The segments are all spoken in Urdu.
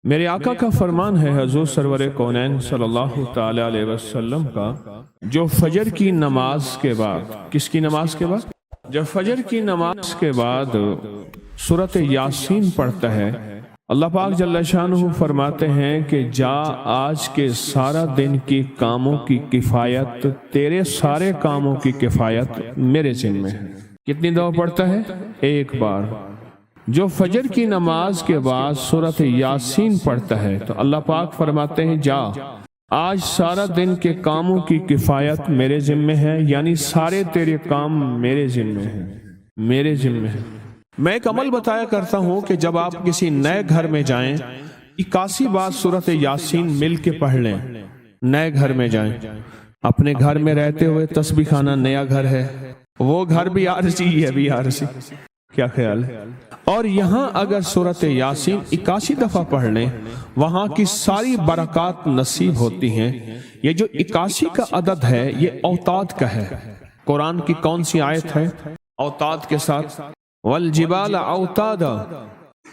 میرے آقا کا فرمان ہے حضور سرور کونین صلی اللہ تعالی علیہ وسلم کا، جو فجر کی نماز کے بعد، کس کی نماز کے بعد؟ جب فجر کی نماز کے بعد سورۃ یاسین پڑھتا ہے، اللہ پاک جل شانہ فرماتے ہیں کہ جا آج کے سارا دن کی کاموں کی کفایت، تیرے سارے کاموں کی کفایت میرے ذمہ ہے۔ کتنی دفعہ پڑھتا ہے؟ ایک بار۔ جو فجر کی نماز کے بعد سورۃ یاسین پڑھتا ہے تو اللہ پاک فرماتے ہیں جا آج سارا دن کے کاموں کی کفایت میرے ذمہ ہے، یعنی سارے تیرے کام میرے ذمہ ہیں، میرے ذمہ ہیں۔ میں ایک عمل بتایا کرتا ہوں کہ جب آپ کسی نئے گھر میں جائیں 81 بار سورۃ یاسین مل کے پڑھ لیں۔ نئے گھر میں جائیں، اپنے گھر میں رہتے ہوئے تسبیح خانہ نیا گھر ہے، وہ گھر بھی عارضی ہے، بھی عارضی، کیا خیال ہے؟ اور یہاں اگر سورۃ یاسین 81 دفعہ پڑھ لیں، وہاں کی ساری برکات نصیب ہوتی ہیں۔ یہ جو 81 کا عدد ہے یہ اوتاد کا ہے۔ قرآن کی کون سی آیت ہے اوتاد کے ساتھ؟ والجبال اوتادا۔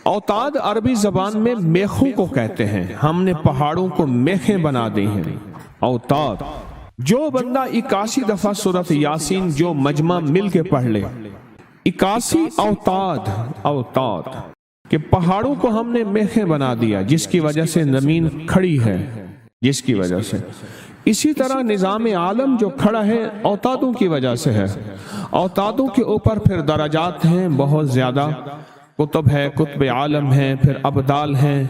اوتاد عربی زبان میں میخوں کو کہتے ہیں، ہم نے پہاڑوں کو میخیں بنا دی ہیں، اوتاد۔ جو بندہ 81 دفعہ سورۃ یاسین جو مجمع مل کے پڑھ لے، 81 اوتاد، اوتاد کہ پہاڑوں کو ہم نے میخیں بنا دیا، جس کی وجہ سے زمین کھڑی ہے، جس کی وجہ سے۔ اسی طرح نظام عالم جو کھڑا ہے اوتادوں کی وجہ سے ہے۔ اوتادوں کے اوپر پھر درجات ہیں بہت زیادہ، قطب ہے، قطب عالم ہے، پھر ابدال ہیں،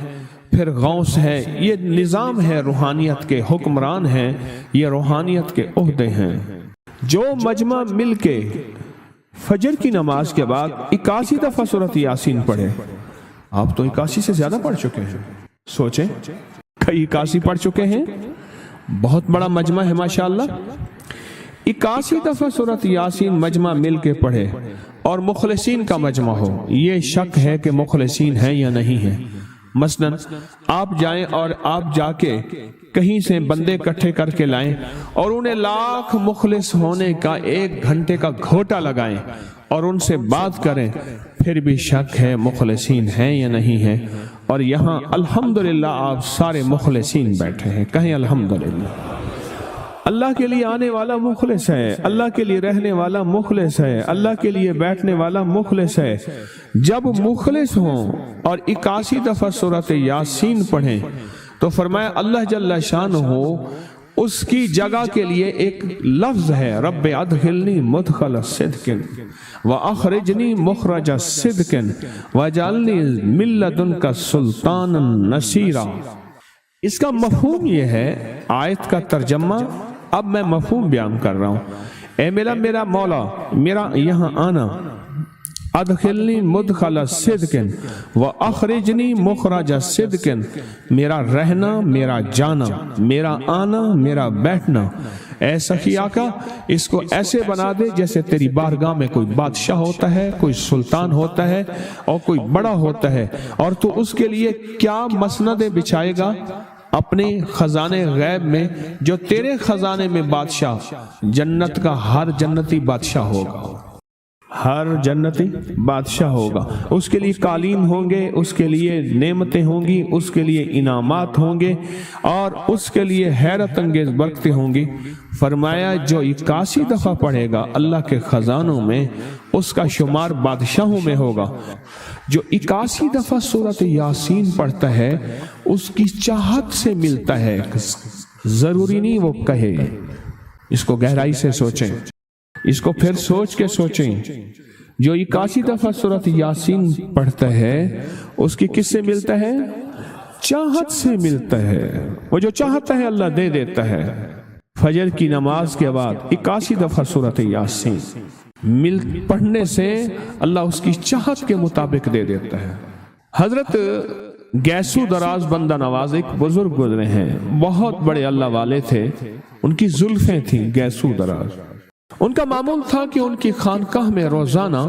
پھر غوث ہے۔ یہ نظام ہے، روحانیت کے حکمران ہیں، یہ روحانیت کے عہدے ہیں۔ جو مجمع مل کے فجر کی نماز کے بعد 81 دفعہ سورۃ یاسین پڑھے، آپ تو 81 سے زیادہ پڑھ چکے ہیں، سوچیں کئی 81 پڑھ چکے ہیں، بہت بڑا مجمع ہے ماشاءاللہ۔ 81 دفعہ سورۃ یاسین مجمع مل کے پڑھے اور مخلصین کا مجمع ہو، یہ شک ہے کہ مخلصین ہیں یا نہیں ہیں۔ مثلاً آپ جائیں اور آپ جا کے کہیں سے بندے اکٹھے کر کے لائیں اور انہیں لاکھ مخلص ہونے کا 1 گھنٹے کا گھوٹا لگائیں اور ان سے بات کریں، پھر بھی شک ہے مخلصین ہیں یا نہیں ہیں۔ اور یہاں الحمدللہ آپ سارے مخلصین بیٹھے ہیں، کہیں الحمدللہ۔ اللہ کے لیے آنے والا مخلص ہے، اللہ کے لیے رہنے والا مخلص ہے، اللہ کے لیے بیٹھنے والا مخلص ہے۔ جب مخلص ہوں اور 81 دفعہ سورۃ یاسین پڑھیں تو فرمایا اللہ جل شانہ اس کی جگہ کے لیے ایک لفظ ہے، رب ادخلنی مدخل صدق واخرجنی مخرج صدق واجعلنی من لدنک سلطانا نصیرا۔ اس کا مفہوم یہ ہے، آیت کا ترجمہ اب میں مفہوم بیان کر رہا ہوں۔ اے میرا مولا، میرا یہاں آنا، ادخلنی مدخل صدق واخرجنی مخرج صدق، میرا رہنا، میرا جانا، میرا آنا، میرا بیٹھنا، اے سخی آقا اس کو ایسے بنا دے جیسے تیری بارگاہ میں کوئی بادشاہ ہوتا ہے، کوئی سلطان ہوتا ہے اور کوئی بڑا ہوتا ہے، اور تو اس کے لیے کیا مسندیں بچھائے گا اپنے خزانے غیب میں، جو تیرے خزانے میں بادشاہ، جنت کا ہر جنتی بادشاہ ہوگا، ہر جنتی بادشاہ ہوگا، اس کے لیے قالین ہوں گے، اس کے لیے نعمتیں ہوں گی، اس کے لیے انعامات ہوں گے، اور اس کے لیے حیرت انگیز برکتیں ہوں گی۔ فرمایا جو 81 دفعہ پڑھے گا اللہ کے خزانوں میں، اس کا شمار بادشاہوں میں ہوگا۔ جو 81 دفعہ سورۃ یاسین پڑھتا ہے اس کی چاہت سے ملتا ہے، ضروری نہیں وہ کہے۔ اس کو گہرائی سے سوچیں، اس کو پھر سوچ کے سوچیں۔ جو 81 دفعہ سورۃ یاسین پڑھتا ہے اس کی کس سے ملتا ہے؟ چاہت سے ملتا ہے، وہ جو چاہتا ہے اللہ دے دیتا ہے۔ فجر کی نماز کے بعد 81 دفعہ سورۃ یاسین پڑھنے سے اللہ اس کی چاہت کے مطابق دے دیتا ہے۔ حضرت گیسو دراز بندہ نواز ایک بزرگ گزرے ہیں، بہت بڑے اللہ والے تھے، ان کی زلفیں تھیں گیسو دراز۔ ان کا معمول تھا کہ ان کی خانقاہ میں روزانہ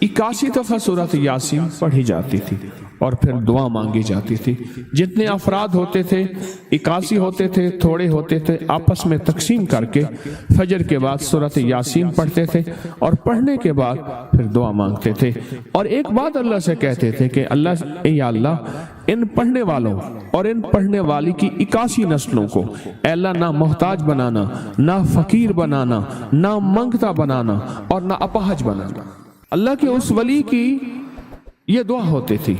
81 دفعہ سورۃ یاسین پڑھی جاتی تھی اور پھر دعا مانگی جاتی تھی۔ جتنے افراد ہوتے تھے 81 ہوتے تھے، تھوڑے ہوتے تھے، آپس میں تقسیم کر کے فجر کے بعد سورۃ یاسین پڑھتے تھے اور پڑھنے کے بعد پھر دعا مانگتے تھے، اور ایک بات اللہ سے کہتے تھے کہ اللہ، یا اللہ ان پڑھنے والوں اور ان پڑھنے والی کی 81 نسلوں کو اے اللہ نہ محتاج بنانا، نہ فقیر بنانا، نہ منگتا بنانا اور نہ اپاہج بنانا۔ اللہ کے اس ولی کی یہ دعا ہوتی تھی،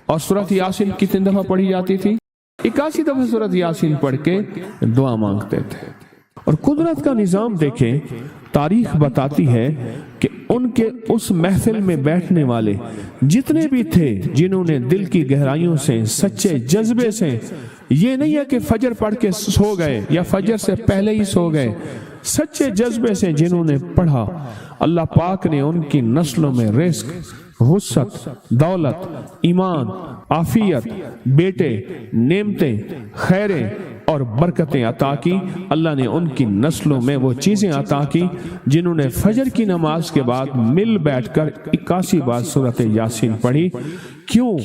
اور سورۃ یاسین کتنی دفعہ پڑھی جاتی تھی؟ 81 دفعہ سورۃ یاسین پڑھ کے دعا مانگتے تھے۔ اور قدرت کا نظام دیکھیں، تاریخ بتاتی ہے کہ ان کے اس محفل میں بیٹھنے والے جتنے بھی تھے، جنہوں نے دل کی گہرائیوں سے سچے جذبے سے، یہ نہیں ہے کہ فجر پڑھ کے سو گئے یا فجر سے پہلے ہی سو گئے، سچے جذبے سے جنہوں نے پڑھا، اللہ پاک نے ان کی نسلوں میں رزق، وسعت، دولت، ایمان، عافیت، بیٹے، نعمتیں، خیریں اور برکتیں عطا کی۔ اللہ نے ان کی نسلوں میں وہ چیزیں عطا کی جنہوں نے فجر کی نماز کے بعد مل بیٹھ کر 81 بار سورۃ یاسین پڑھی۔ کیوں؟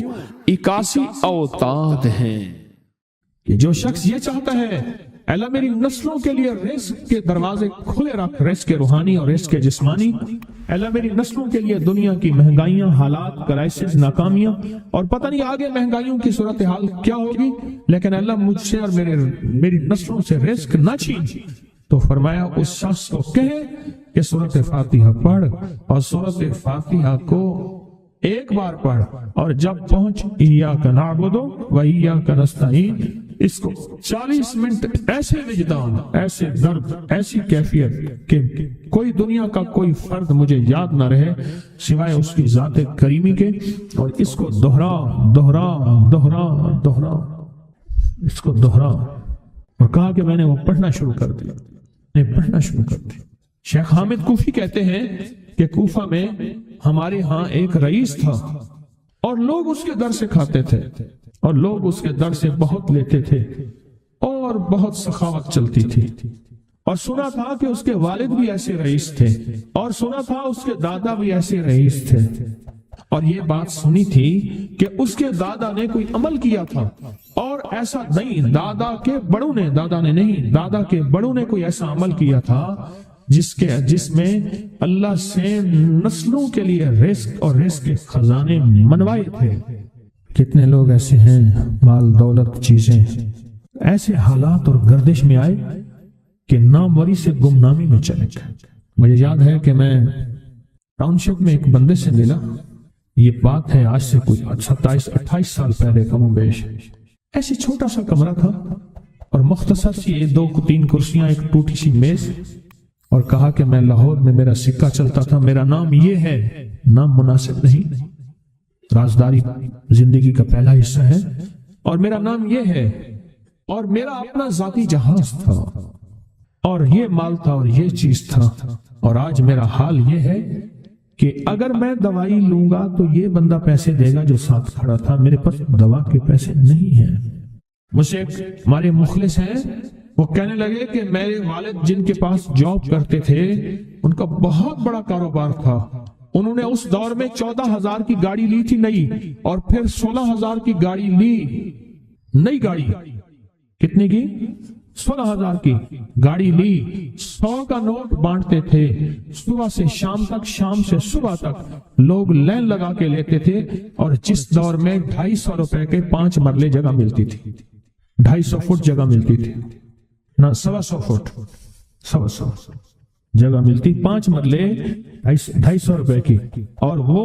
81 اوتاد ہیں کہ جو شخص یہ چاہتا ہے اللہ میری نسلوں کے لیے رزق کے دروازے کھلے رکھ، رزق روحانی اور رزق جسمانی، اللہ میری نسلوں کے لیے دنیا کی مہنگائیاں، حالات، کرائسس، ناکامیاں اور پتہ نہیں آگے مہنگائیوں کی صورتحال کیا ہوگی، لیکن اللہ مجھ سے اور میری نسلوں سے رزق نہ چھین، تو فرمایا اس شخص کو کہے کہ سورۃ فاتحہ پڑھ، اور سورۃ فاتحہ کو ایک بار پڑھ، اور جب پہنچ ایاک نعبد و ایاک نستعین، اس کو 40 منٹ ایسے وجدان، ایسے درد، ایسی کیفیت کہ کوئی دنیا کا کوئی فرد مجھے یاد نہ رہے سوائے اس کی ذات کریمی کے، اور اس کو دہرا دہرا دہرا دہرا، اس کو دہرا۔ اور کہا کہ میں نے وہ پڑھنا شروع کر دیا، پڑھنا شروع کر دیا۔ شیخ حامد کوفی کہتے ہیں کہ کوفہ میں ہمارے ہاں ایک رئیس تھا، اور لوگ اس کے در سے کھاتے تھے، اور لوگ اس کے در سے بہت لیتے تھے، اور بہت سخاوت چلتی تھی، اور سنا تھا کہ اس کے والد بھی ایسے رئیس تھے، اور سنا تھا اس کے دادا بھی ایسے رئیس تھے، اور یہ بات سنی تھی کہ اس کے دادا نے کوئی عمل کیا تھا، اور ایسا نہیں، دادا کے بڑوں نے کوئی ایسا عمل کیا تھا جس میں اللہ سے نسلوں کے لیے رزق اور رزق کے خزانے منوائے تھے۔ کتنے لوگ ایسے ہیں، مال دولت چیزیں، ایسے حالات اور گردش میں آئے کہ ناموری سے گمنامی میں چلے گئے۔ مجھے یاد ہے کہ میں ٹاؤن شپ میں ایک بندے سے ملا، یہ بات ہے آج سے کوئی 27-28 سال پہلے کم و بیش، ایسے چھوٹا سا کمرہ تھا اور مختصر سی 2-3 کرسیاں، ایک ٹوٹی سی میز، اور کہا کہ میں لاہور میں میرا سکہ چلتا تھا، میرا نام یہ ہے، نام مناسب نہیں، رازداری زندگی کا پہلا حصہ ہے، اور میرا نام یہ ہے، اور میرا اپنا ذاتی جہاز تھا، اور یہ مال تھا، اور یہ چیز تھا، اور آج میرا حال یہ ہے کہ اگر میں دوائی لوں گا تو یہ بندہ پیسے دے گا جو ساتھ کھڑا تھا، میرے پاس دوا کے پیسے نہیں ہیں۔ مجھ سے ہمارے مخلص ہیں، وہ کہنے لگے کہ میرے والد جن کے پاس جاب کرتے تھے، ان کا بہت بڑا کاروبار تھا، انہوں نے اس دور میں 14,000 کی گاڑی لی تھی نئی، اور پھر 16,000 کی گاڑی لی، نئی گاڑی، کتنے کی؟ 16,000 کی گاڑی لی، 100 کا نوٹ بانٹتے تھے، صبح سے شام تک، شام سے صبح تک لوگ لین لگا کے لیتے تھے، اور جس دور میں 250 روپے کے 5 مرلے جگہ ملتی تھی، 250 فٹ جگہ ملتی تھی، نہ 125 فٹ، 125 جگہ ملتی، 5 مرلے 250 روپے کی، اور وہ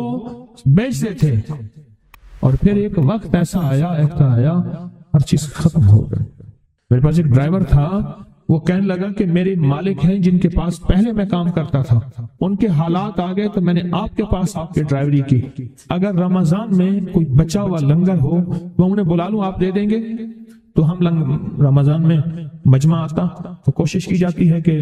بیچتے تھے۔ اور پھر ایک وقت ایسا آیا ہر چیز ختم ہو گئی۔ میرے پاس ایک ڈرائیور تھا، وہ کہنے لگا کہ میرے مالک ہیں جن کے پاس پہلے میں کام کرتا تھا، ان کے حالات آ گئے تو میں نے آپ کے پاس آپ کے ڈرائیوری کی، اگر رمضان میں کوئی بچا ہوا لنگر ہو وہ انہیں بلا لوں، آپ دے دیں گے؟ تو ہم رمضان میں مجمع آتا تو کوشش کی جاتی ہے کہ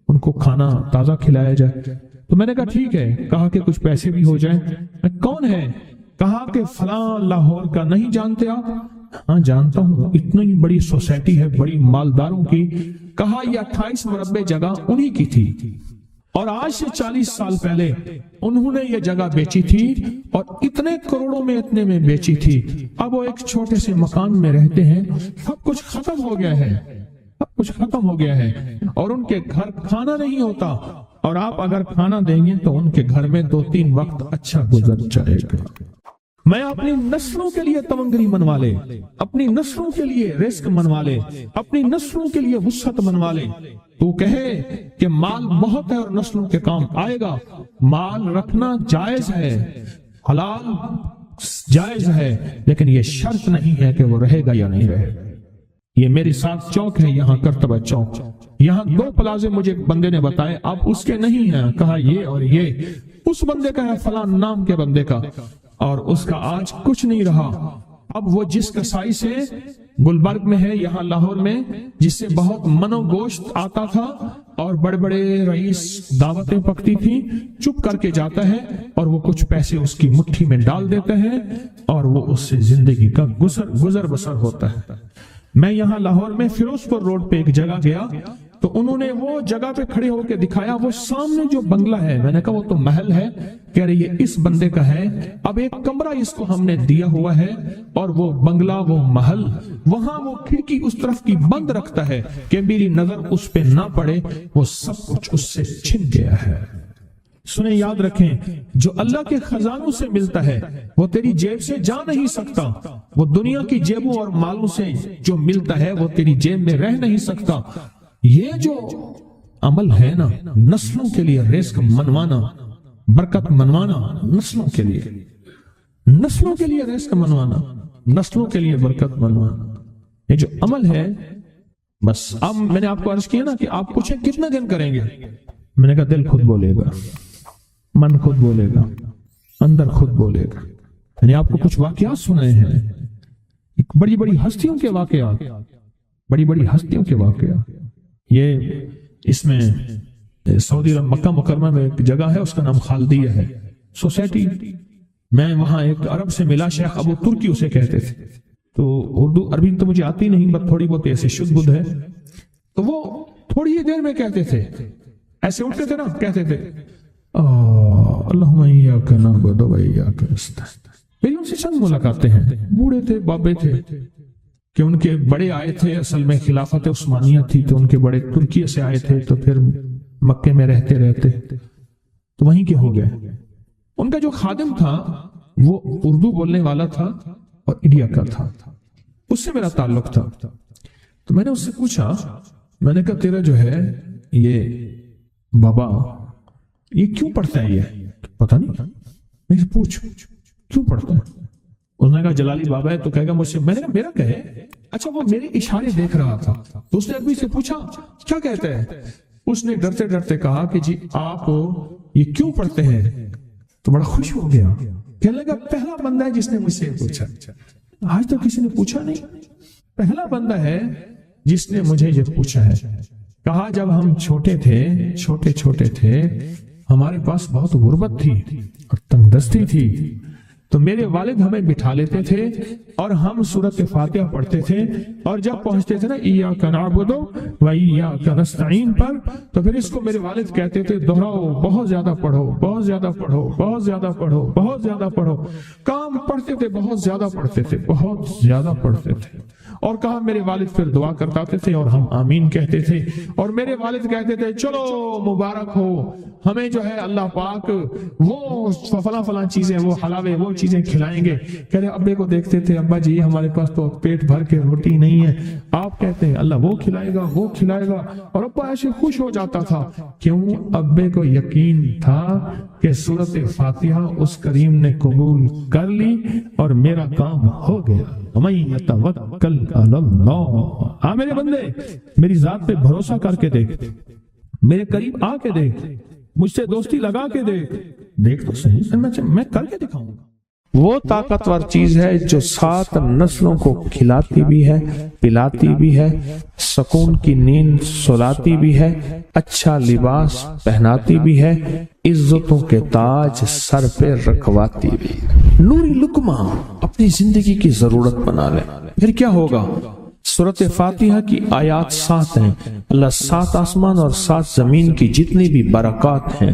ان کو کھانا تازہ کھلایا جائے، تو میں نے کہا ٹھیک ہے، کہا کہ کچھ پیسے بھی ہو جائیں۔ میں کون ہے؟ کہا کہ فلاں لاہور کا، نہیں جانتے آپ؟ ہاں جانتا ہوں، اتنی بڑی سوسائٹی ہے، بڑی مالداروں کی۔ کہا یہ 28 مربع جگہ انہی کی تھی، اور آج سے 40 سال پہلے انہوں نے یہ جگہ بیچی تھی، اور اتنے کروڑوں میں اتنے میں بیچی تھی۔ اب وہ ایک چھوٹے سے مکان میں رہتے ہیں، سب کچھ ختم ہو گیا ہے، سب کچھ ختم ہو گیا ہے، اور ان کے گھر کھانا نہیں ہوتا، اور آپ اگر کھانا دیں گے تو ان کے گھر میں 2-3 وقت اچھا گزر جائے گا۔ میں اپنی نسلوں کے لیے تمنگری منوا لے، اپنی نسلوں کے لیے رزق منوا لے، اپنی نسلوں کے لیے وسعت منوا لے۔ تو کہے کہ مال بہت ہے اور نسلوں کے کام آئے گا، مال رکھنا جائز ہے، حلال جائز ہے، لیکن یہ شرط نہیں ہے کہ وہ رہے گا یا نہیں رہے گا۔ یہ میری ساتھ چوک ہے، یہاں کرتبہ چوک، یہاں 2 پلازے مجھے بندے نے بتائے، اب اس کے نہیں ہیں، کہا یہ اور یہ اس بندے کا ہے، فلاں نام کے بندے کا، اور اس کا آج کچھ نہیں رہا۔ اب وہ جس کسائی سے گلبرگ میں ہے، یہاں لاہور میں، جس سے بہت من و گوشت آتا تھا اور بڑے بڑے رئیس دعوتیں پکتی تھیں، چپ کر کے جاتا ہے اور وہ کچھ پیسے اس کی مٹھی میں ڈال دیتے ہیں اور وہ اس سے زندگی کا گزر بسر ہوتا ہے۔ میں یہاں لاہور میں فیروز پور روڈ پہ ایک جگہ گیا تو انہوں نے وہ جگہ پہ کھڑے ہو کے دکھایا، وہ سامنے جو بنگلہ ہے، میں نے کہا وہ تو محل ہے، کہہ رہے یہ اس بندے کا ہے، اب ایک کمرہ اس کو ہم نے دیا ہوا ہے اور وہ بنگلہ وہ محل، وہاں وہ کھڑکی اس طرف کی بند رکھتا ہے کہ میری نظر اس پہ نہ پڑے، وہ سب کچھ اس سے چھن گیا ہے۔ سنیں، یاد رکھیں، جو اللہ کے خزانوں سے ملتا ہے وہ تیری جیب سے جا نہیں سکتا، وہ دنیا کی جیبوں اور مالوں سے جو ملتا ہے وہ تیری جیب میں رہ نہیں سکتا۔ یہ جو عمل ہے نا، نسلوں کے لیے رزق منوانا، برکت منوانا، نسلوں کے لیے رزق منوانا، نسلوں کے لیے برکت منوانا، یہ جو عمل ہے، بس اب میں نے آپ کو عرض کیا نا کہ آپ پوچھیں کتنے دن کریں گے، میں نے کہا دل خود بولے گا، من خود بولے گا، اندر خود بولے گا۔ میں نے آپ کو کچھ واقعات سنائے ہیں، بڑی بڑی ہستیوں کے واقعات، یہ اس میں سعودی عرب مکہ مکرمہ میں ایک جگہ ہے، اس کا نام خالدیہ ہے سوسائٹی۔ میں وہاں ایک عرب سے ملا، شیخ ابو ترکی اسے کہتے تھے، تو اردو عربی تو مجھے آتی نہیں، بس تھوڑی بہت ایسے شدھ بدھ ہے، تو وہ تھوڑی ہی دیر میں کہتے تھے، ایسے اٹھتے تھے نا، کہتے تھے اللہم ایاک نعبد و ایاک نستعین۔ میری ان سے چند ملاقاتیں ہیں، بوڑھے تھے، بابے تھے، کہ ان کے بڑے آئے تھے، اصل میں خلافت عثمانیہ تھی تو ان کے بڑے ترکیہ سے آئے تھے، تو پھر مکے میں رہتے تو وہیں کے ہو گئے۔ ان کا جو خادم تھا وہ اردو بولنے والا تھا اور انڈیا کا تھا، اس سے میرا تعلق تھا، تو میں نے اس سے پوچھا، میں نے کہا تیرا جو ہے یہ بابا یہ کیوں پڑھتا ہے؟ یہ پتہ نہیں، میں سے پوچھ کیوں پڑھتا ہے؟ اس نے کہا جلالی بابا ہے، تو کہے گا مجھ سے، میں نے کہا میرا کہے، اچھا وہ میرے اشارے دیکھ رہا تھا، تو اس نے ابھی سے پوچھا کیا کہتا ہے؟ اس نے ڈرتے ڈرتے کہا کہ جی آپ یہ کیوں پڑھتے ہیں؟ تو بڑا خوش ہو گیا، کہنے لگا پہلا بندہ ہے جس نے مجھ سے پوچھا، آج تک کسی نے پوچھا نہیں، پہلا بندہ ہے جس نے مجھے یہ پوچھا ہے۔ کہا جب ہم چھوٹے تھے ہمارے پاس بہت غربت تھی اور تنگ دستی تھی، تو میرے والد ہمیں بٹھا لیتے تھے اور ہم سورۃ فاتحہ پڑھتے تھے، اور جب پہنچتے تھے نا ایاک نعبد و ایاک نستعین پر، تو پھر اس کو میرے والد کہتے تھے دہراؤ، بہت زیادہ پڑھو، بہت زیادہ پڑھو، بہت زیادہ پڑھو، بہت زیادہ پڑھو۔ کام پڑھتے تھے، بہت زیادہ پڑھتے تھے، بہت زیادہ پڑھتے تھے، اور کہا میرے والد پھر دعا کرتے تھے اور ہم آمین کہتے تھے، اور میرے والد کہتے تھے چلو مبارک ہو، ہمیں جو ہے اللہ پاک وہ فلاں چیزیں، وہ حلاوے، وہ چیزیں کھلائیں گے۔ کہہ رہے ابے کو دیکھتے تھے، ابا جی ہمارے پاس تو پیٹ بھر کے روٹی نہیں ہے، آپ کہتے ہیں اللہ وہ کھلائے گا، وہ کھلائے گا، اور ابا ایسے خوش ہو جاتا تھا۔ کیوں؟ ابے کو یقین تھا کہ سورۃ فاتحہ اس کریم نے قبول کر لی اور میرا کام ہو گیا۔ وَمَن يَتَوَكَّلْ عَلَى اللَّهِ، آ میرے بندے میری ذات پہ بھروسہ کر کے دیکھ، میرے قریب آ کے دیکھ، مجھ سے دوستی لگا کے دیکھ تو صحیح، میں کر کے دکھاؤں گا۔ وہ طاقتور چیز ہے جو 7 نسلوں کو کھلاتی بھی ہے، پلاتی بھی ہے، سکون کی نیند سلاتی بھی ہے، اچھا لباس پہناتی بھی ہے، عزتوں کے تاج سر پہ رکھواتی بھی۔ نوری لقمہ اپنی زندگی کی ضرورت بنا لے، پھر کیا ہوگا؟ سورۃ فاتحہ کی آیات 7 ہیں، اللہ 7 آسمان اور 7 زمین کی جتنی بھی برکات ہیں،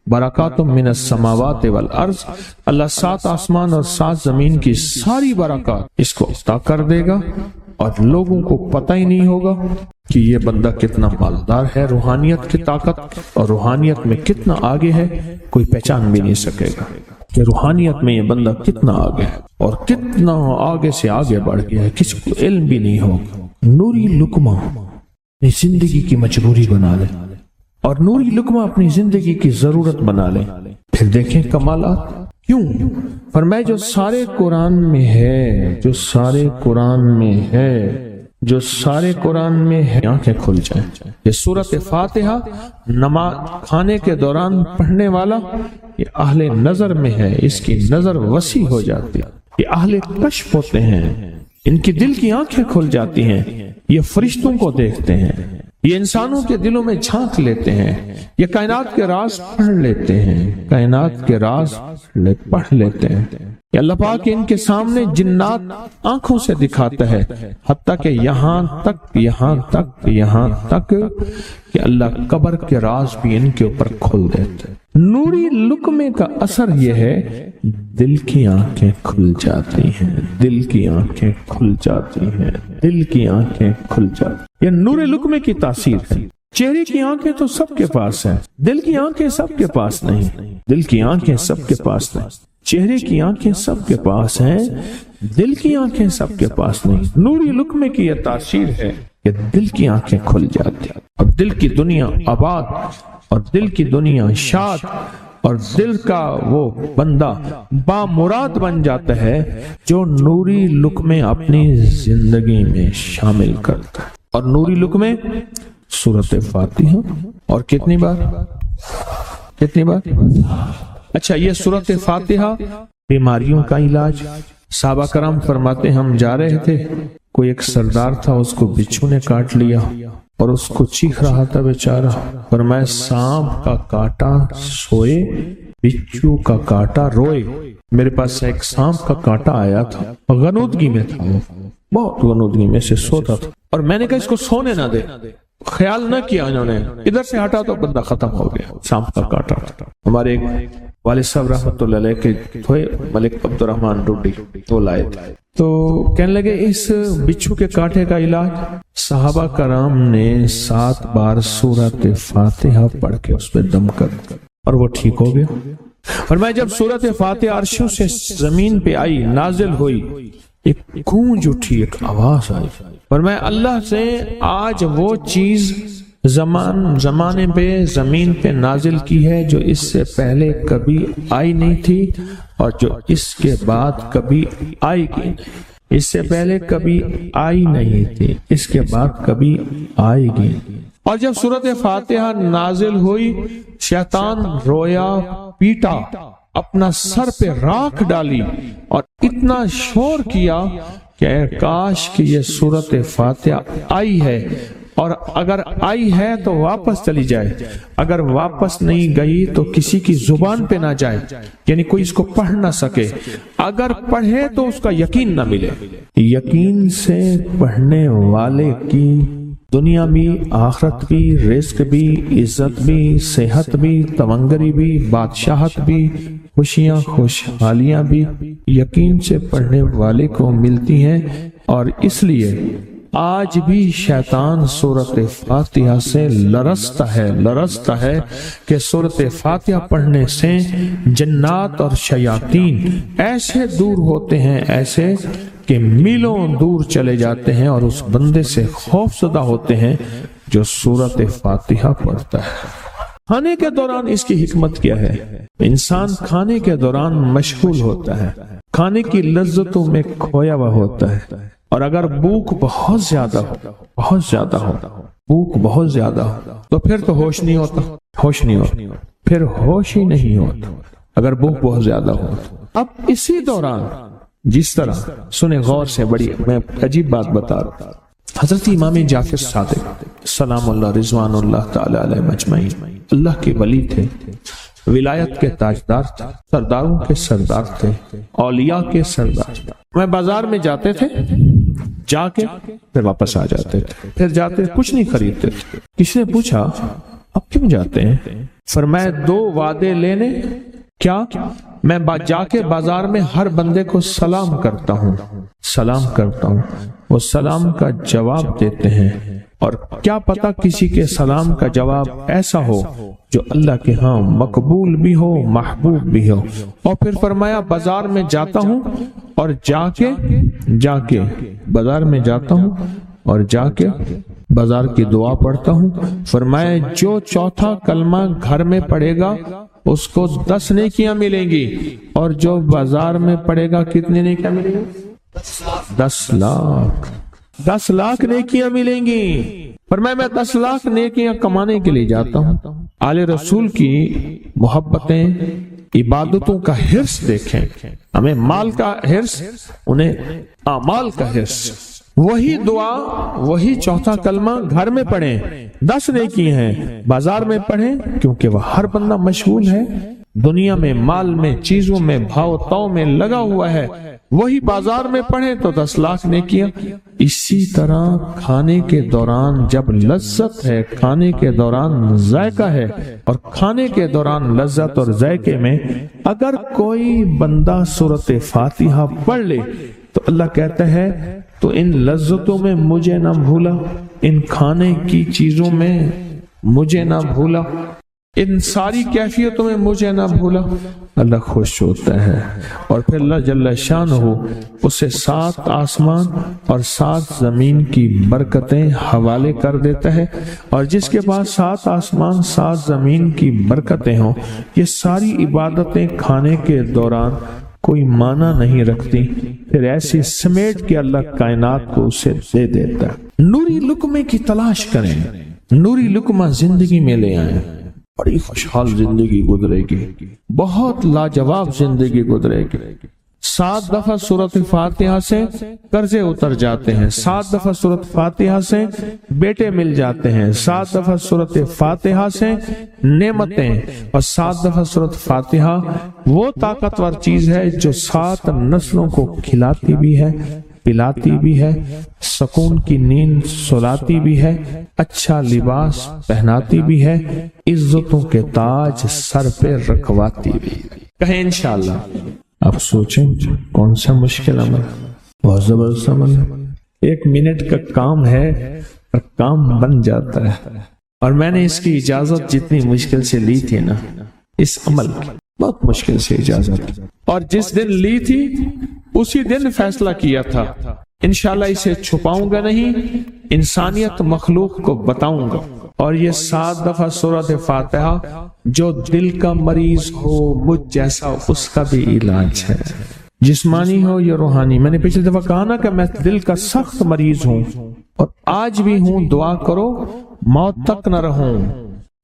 برکات من السماوات والارض، اللہ 7 آسمان اور 7 زمین کی ساری برکات اس کو عطا کر دے گا، اور لوگوں کو پتہ ہی نہیں ہوگا کہ یہ بندہ کتنا مالدار ہے، روحانیت کی طاقت اور روحانیت میں کتنا آگے ہے، کوئی پہچان بھی نہیں سکے گا۔ کہ روحانیت میں یہ بندہ کتنا آگے ہے اور کتنا آگے سے آگے بڑھ گیا ہے، کسی کو علم بھی نہیں ہوگا۔ نوری لقمہ اپنی زندگی کی مجبوری بنا لے اور نوری لقمہ اپنی زندگی کی ضرورت بنا لے، پھر دیکھیں کمالات۔ کیوں؟ فرمایا جو سارے قرآن میں ہے، جو سارے قرآن میں ہے، جو سارے قرآن میں ہے، آنکھیں کھل جائیں۔ یہ سورۃ فاتحہ نماز کھانے کے دوران پڑھنے والا یہ اہل نظر میں ہے، اس کی نظر وسیع ہو جاتی ہے، یہ اہل کشف ہوتے ہیں، ان کی دل کی آنکھیں کھل جاتی ہیں، یہ فرشتوں کو دیکھتے ہیں، یہ انسانوں کے دلوں میں جھانک لیتے ہیں، یہ کائنات کے راز پڑھ لیتے ہیں، کائنات کے راز پڑھ لیتے ہیں۔ کہ اللہ پاک ان کے سامنے جنات آنکھوں سے دکھاتا ہے، حتیٰ کہ یہاں تک کہ اللہ قبر کے راز بھی ان کے اوپر کھول دیتے ہیں۔ نوری لقمے کا اثر یہ ہے دل کی آنکھیں کھل جاتی ہیں، دل کی آنکھیں کھل جاتی ہیں، دل کی آنکھیں کھل جاتی ہیں۔ یہ نور لقمے کی تاثیر ہے۔ چہرے کی آنکھیں تو سب کے پاس ہیں، دل کی آنکھیں سب کے پاس نہیں، دل کی آنکھیں سب کے پاس نہیں، چہرے کی آنکھیں سب کے پاس ہیں، دل کی آنکھیں سب کے پاس نہیں۔ نوری لقمے کی یہ تاثیر ہے کہ دل کی آنکھیں کھل جاتی ہیں اور دل کی دنیا آباد اور دل کی دنیا شاد اور دل کا وہ بندہ بامراد بن جاتا ہے جو نوری لقمے اپنی زندگی میں شامل کرتا ہے۔ اور نوری لقمے سورۃ فاتحہ اور کتنی بار؟ اچھا، یہ سورۃ فاتحہ بیماریوں کا علاج۔ صحابہ کرام فرماتے ہم جا رہے تھے، کوئی ایک سردار تھا، اس کو بچھو نے کاٹ لیا اور اس کو چیخ رہا تھا بیچارہ۔ فرمایا سانپ کا کاٹا سوئے، بچھو کا کاٹا روئے۔ میرے پاس ایک سانپ کا کاٹا آیا تھا، غنودگی میں تھا، وہ بہت غنودگی میں سے سوتا تھا، اور میں نے کہا اس کو سونے نہ دے، خیال نہ کیا انہوں نے، ادھر سے ہٹا تو بندہ ختم ہو گیا، سانپ کا کاٹا۔ ہمارے ایک والد صاحب رحمۃ اللہ علیہ کے تھے ملک عبد الرحمن ڈوڈی، وہ لائے تھے، تو کہنے لگے اس بچھو کے کاٹے کا علاج صحابہ کرام نے 7 بار سورۃ فاتحہ پڑھ کے اس پہ دم کر اور وہ ٹھیک ہو گیا۔ اور میں جب سورۃ فاتحہ عرشوں سے زمین پہ آئی، نازل ہوئی، ایک گونج اٹھی، ایک آواز آئی، اور میں اللہ سے آج وہ چیز زمانے پہ زمین پہ نازل کی ہے جو اس سے پہلے کبھی آئی نہیں تھی اور جو اس کے بعد کبھی آئے گی نہیں۔ اس سے پہلے کبھی آئی نہیں تھی، اس کے بعد کبھی آئے گی۔ اور جب سورۃ فاتحہ نازل ہوئی، شیطان رویا، پیٹا، اپنا سر پہ راکھ ڈالی اور اتنا شور کیا کہ اے کاش کہ یہ سورۃ فاتحہ آئی ہے، اور اگر آئی ہے تو واپس چلی جائے، اگر واپس نہیں گئی تو کسی کی زبان پہ نہ جائے، یعنی کوئی اس کو پڑھ نہ سکے، اگر پڑھے تو اس کا یقین نہ ملے۔ یقین سے پڑھنے والے کی دنیا بھی، آخرت بھی، رزق بھی، عزت بھی، صحت بھی، تونگری بھی، بادشاہت بھی، خوشیاں خوشحالیاں بھی یقین سے پڑھنے والے کو ملتی ہیں۔ اور اس لیے آج بھی شیطان سورۃ فاتحہ سے لرزتا ہے کہ سورۃ فاتحہ پڑھنے سے جنات اور شیاطین ایسے دور ہوتے ہیں، ایسے کہ میلوں دور چلے جاتے ہیں، اور اس بندے سے خوف زدہ ہوتے ہیں جو سورۃ فاتحہ پڑھتا ہے۔ کھانے کے دوران اس کی حکمت کیا ہے؟ انسان کھانے کے دوران مشغول ہوتا ہے، کھانے کی لذتوں میں کھویا ہوا ہوتا ہے، اور اگر بھوک بہت زیادہ ہو بھوک بہت زیادہ ہو تو پھر تو ہوش نہیں ہوتا، پھر ہوش ہی نہیں ہوتا اگر بھوک بہت زیادہ ہو۔ اب اسی دوران جس طرح سنیں غور سے، بڑی میں عجیب بات بتا رہا ہوں، حضرت امام جعفر صادق سلام اللہ رضوان اللہ تعالی علیہ مجمعین اللہ کے ولی تھے، ولایت کے تاجدار تھے، سرداروں کے سردار تھے، اولیاء کے سردار تھے۔ میں بازار میں جاتے تھے، جا کے پھر واپس آ جاتے تھے، پھر جاتے کچھ نہیں خریدتے تھے۔ کسی نے پوچھا اب کیوں جاتے ہیں؟ فرمایا 2 وعدے لینے، کیا؟ میں جا کے بازار میں ہر بندے کو سلام کرتا ہوں، وہ سلام کا جواب دیتے ہیں، اور کیا پتا کسی کے سلام کا جواب ایسا ہو جو اللہ کے ہاں مقبول بھی ہو محبوب بھی ہو۔ اور پھر فرمایا بازار میں جاتا ہوں اور جا کے بازار میں جاتا ہوں اور جا کے بازار کی دعا پڑھتا ہوں۔ فرمایا جو چوتھا کلمہ گھر میں پڑھے گا اس کو 10 نیکیاں ملیں گی، اور جو بازار میں پڑھے گا کتنے نیکیاں ملیں گی؟ 10 لاکھ نیکیاں ملیں گی۔ فرمایا میں 10 لاکھ نیکیاں کمانے کے لیے جاتا ہوں۔ آل رسول کی محبتیں، عبادتوں کا حرص دیکھیں، ہمیں مال کا حرص، انہیں اعمال کا حرص۔ وہی دعا، وہی چوتھا کلمہ گھر میں پڑھیں، 10 نیکی ہیں، بازار میں پڑھیں کیونکہ وہ ہر بندہ مشغول ہے، دنیا میں، مال میں، چیزوں میں، بھاؤ تاؤ میں لگا ہوا ہے۔ وہی بازار میں پڑھیں تو 10 لاکھ نیکیاں۔ اسی طرح کھانے کے دوران جب لذت ہے، کھانے کے دوران ذائقہ ہے، اور کھانے کے دوران لذت اور ذائقے میں اگر کوئی بندہ سورۃ فاتحہ پڑھ لے تو اللہ کہتا ہے تو ان لذتوں میں مجھے نہ بھولا، ان کھانے کی چیزوں میں مجھے نہ بھولا، ان ساری کیفیتوں میں مجھے نہ بھولا۔ اللہ خوش ہوتا ہے، اور پھر اللہ جل شانہ اسے 7 آسمان اور 7 زمین کی برکتیں حوالے کر دیتا ہے، اور جس کے پاس 7 آسمان 7 زمین کی برکتیں ہوں، یہ ساری عبادتیں کھانے کے دوران کوئی معنی نہیں رکھتی، پھر ایسی سمیٹ کے اللہ کائنات کو اسے دے دیتا ہے۔ نوری لقمے کی تلاش کریں، نوری لقمہ زندگی میں لے آئیں، بڑی خوشحال زندگی گزرے گی، بہت لاجواب زندگی گزرے گی۔ 7 دفعہ سورۃ فاتحہ سے قرضے اتر جاتے ہیں، 7 دفعہ سورۃ فاتحہ سے بیٹے مل جاتے ہیں، 7 دفعہ سورۃ فاتحہ سے نعمتیں، اور 7 دفعہ سورۃ فاتحہ وہ طاقتور چیز ہے جو 7 نسلوں کو کھلاتی بھی ہے، پلاتی بھی ہے، سکون کی نیند سلاتی بھی ہے، اچھا لباس پہناتی بھی ہے، عزتوں کے تاج سر پہ رکھواتی بھی ہے۔ کہیں انشاءاللہ۔ آپ سوچیں کون سا مشکل عمل، بہت زبردست عمل ہے، 1 منٹ کا کام ہے اور کام بن جاتا ہے۔ اور میں نے اس کی اجازت جتنی مشکل سے لی تھی نا، اس عمل بہت مشکل سے اجازت، اور جس دن لی تھی اسی دن فیصلہ کیا تھا انشاءاللہ اسے چھپاؤں گا نہیں، انسانیت مخلوق کو بتاؤں گا۔ اور یہ 7 دفعہ سورۃ فاتحہ جو دل کا مریض ہو مجھ جیسا اس کا بھی علاج ہے، جسمانی ہو یا روحانی۔ میں نے پچھلی دفعہ کہا نا کہ میں دل کا سخت مریض ہوں اور آج بھی ہوں، دعا کرو موت تک نہ رہوں،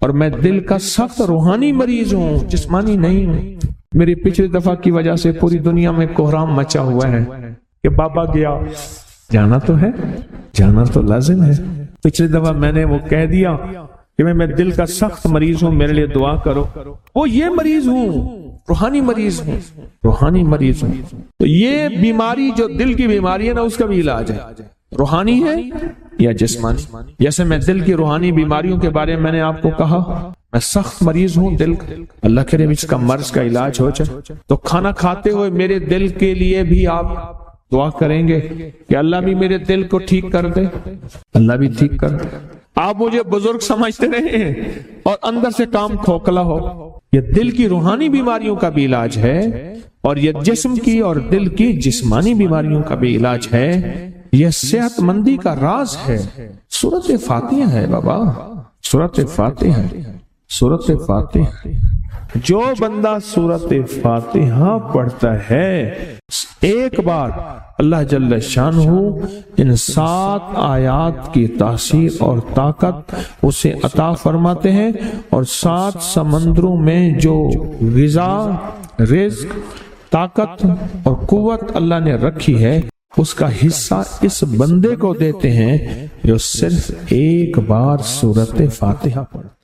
اور میں دل کا سخت روحانی مریض ہوں، جسمانی نہیں ہوں۔ میری پچھلی دفعہ کی وجہ سے پوری دنیا میں کوہرام مچا ہوا ہے کہ بابا گیا، جانا تو ہے، جانا تو لازم ہے۔ پچھلی دفعہ میں نے وہ کہہ دیا کہ میں دل کا سخت مریض ہوں، میرے لیے دعا کرو، وہ یہ مریض ہوں، روحانی مریض ہوں، روحانی مریض ہوں۔ تو یہ بیماری جو دل کی بیماری ہے نا، اس کا بھی علاج ہے، روحانی ہے یا جسمانی۔ جیسے میں دل کی روحانی بیماریوں کے بارے میں نے آپ کو کہا، میں سخت مریض ہوں دل کا، اللہ کرے اس کا مرض کا علاج ہو جائے۔ تو کھانا کھاتے ہوئے میرے دل کے لیے بھی آپ دعا کریں گے کہ اللہ بھی میرے دل کو ٹھیک کر دے، اللہ بھی ٹھیک کر دے۔ آپ مجھے بزرگ سمجھتے رہے اور اندر سے کام کھوکھلا ہو، یہ دل کی روحانی بیماریوں کا بھی علاج ہے، اور یہ جسم کی اور دل کی جسمانی بیماریوں کا بھی علاج ہے۔ یہ صحت مندی کا راز ہے، سورۃ فاتحہ ہے بابا، سورۃ فاتحہ، سورۃ فاتحہ۔ جو بندہ سورۃ فاتحہ پڑھتا ہے ایک بار، اللہ جل شانہ ان 7 آیات کی تاثیر اور طاقت اسے عطا فرماتے ہیں، اور 7 سمندروں میں جو غذا، رزق، طاقت اور قوت اللہ نے رکھی ہے اس کا حصہ اس بندے کو دیتے ہیں جو صرف ایک بار سورۃ فاتحہ پڑھتا ہے۔